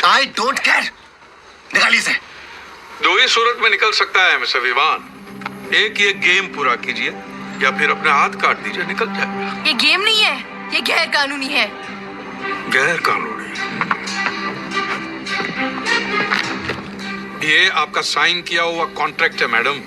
I don't care, निकालिए इसे। दो ही सूरत में निकल सकता है मिस्टर विवान, एक ये गेम पूरा कीजिए या फिर अपने हाथ काट दीजिए, निकल जाएगा। ये गेम नहीं है, ये गैर कानूनी है। गैर कानूनी? ये आपका साइन किया हुआ कॉन्ट्रैक्ट है मैडम,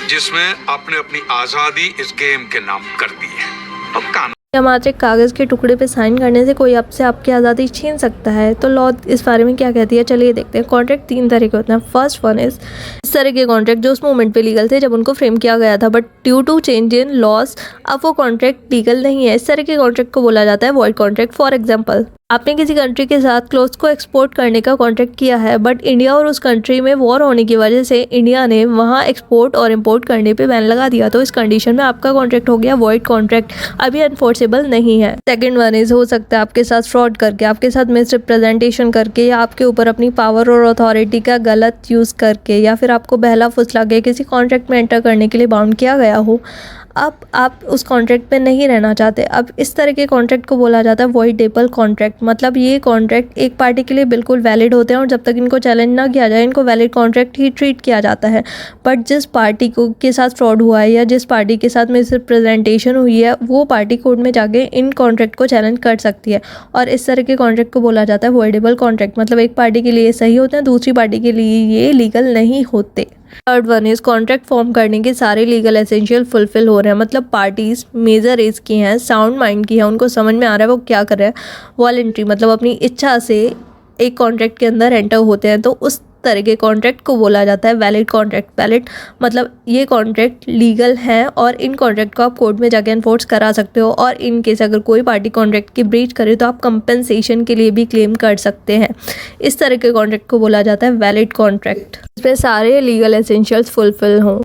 जिसमें आपने अपनी आजादी इस गेम के नाम कर दी है। अब कानून मात्र एक कागज़ के टुकड़े पे साइन करने से कोई आपसे आपकी आज़ादी छीन सकता है। तो लॉ इस बारे में क्या कहती है, चलिए देखते हैं। कॉन्ट्रैक्ट 3 तरह के होते हैं। फर्स्ट वन इज इस तरह के कॉन्ट्रैक्ट जो उस मोमेंट पे लीगल थे जब उनको फ्रेम किया गया था, but due to change in laws अब वो कॉन्ट्रैक्ट लीगल नहीं है। इस तरह के कॉन्ट्रैक्ट को बोला जाता है वॉइड कॉन्ट्रैक्ट। फॉर एग्जाम्पल, आपने किसी कंट्री के साथ क्लोथ्स को एक्सपोर्ट करने का कॉन्ट्रैक्ट किया है, बट इंडिया और उस कंट्री में वॉर होने की वजह से इंडिया ने वहाँ एक्सपोर्ट और इंपोर्ट करने पे बैन लगा दिया। तो इस कंडीशन में आपका कॉन्ट्रैक्ट हो गया वॉइड कॉन्ट्रैक्ट, अभी एनफोर्सेबल नहीं है। सेकंड वन इज हो सकता है आपके साथ फ्रॉड करके, आपके साथ मिसरिप्रेजेंटेशन करके, या आपके ऊपर अपनी पावर और अथॉरिटी का गलत यूज़ करके, या फिर आपको बहला फुसला के किसी कॉन्ट्रैक्ट में एंटर करने के लिए बाउंड किया गया हो। अब आप उस कॉन्ट्रैक्ट पे नहीं रहना चाहते। अब इस तरह के कॉन्ट्रैक्ट को बोला जाता है वॉइडेबल कॉन्ट्रैक्ट। मतलब ये कॉन्ट्रैक्ट एक पार्टी के लिए बिल्कुल वैलिड होते हैं और जब तक इनको चैलेंज ना किया जाए इनको वैलिड कॉन्ट्रैक्ट ही ट्रीट किया जाता है। बट जिस पार्टी को के साथ फ्रॉड हुआ है या जिस पार्टी के साथ मिसरिप्रेजेंटेशन हुई है, वो पार्टी कोर्ट में जाके इन कॉन्ट्रैक्ट को चैलेंज कर सकती है और इस तरह के कॉन्ट्रैक्ट को बोला जाता है वॉइडेबल कॉन्ट्रैक्ट। मतलब एक पार्टी के लिए सही होते हैं, दूसरी पार्टी के लिए ये लीगल नहीं होते। Third one is contract form करने के सारे लीगल एसेंशियल फुलफिल हो रहे हैं। मतलब पार्टीज मेजर एज की हैं, साउंड माइंड की हैं, उनको समझ में आ रहा है वो क्या कर रहे हैं। वॉलंटरी मतलब अपनी इच्छा से एक कॉन्ट्रैक्ट के अंदर एंटर होते हैं, तो उस तरह के कॉन्ट्रैक्ट को बोला जाता है वैलिड कॉन्ट्रैक्ट। वैलिड मतलब ये कॉन्ट्रैक्ट लीगल हैं और इन कॉन्ट्रैक्ट को आप कोर्ट में जाके एनफोर्स करा सकते हो, और इन केस अगर कोई पार्टी कॉन्ट्रैक्ट की ब्रीच करे तो आप कंपनसेशन के लिए भी क्लेम कर सकते हैं। इस तरह के कॉन्ट्रैक्ट को बोला जाता है वैलिड कॉन्ट्रैक्ट, इसमें सारे लीगल एसेंशियल्स फुलफिल हों।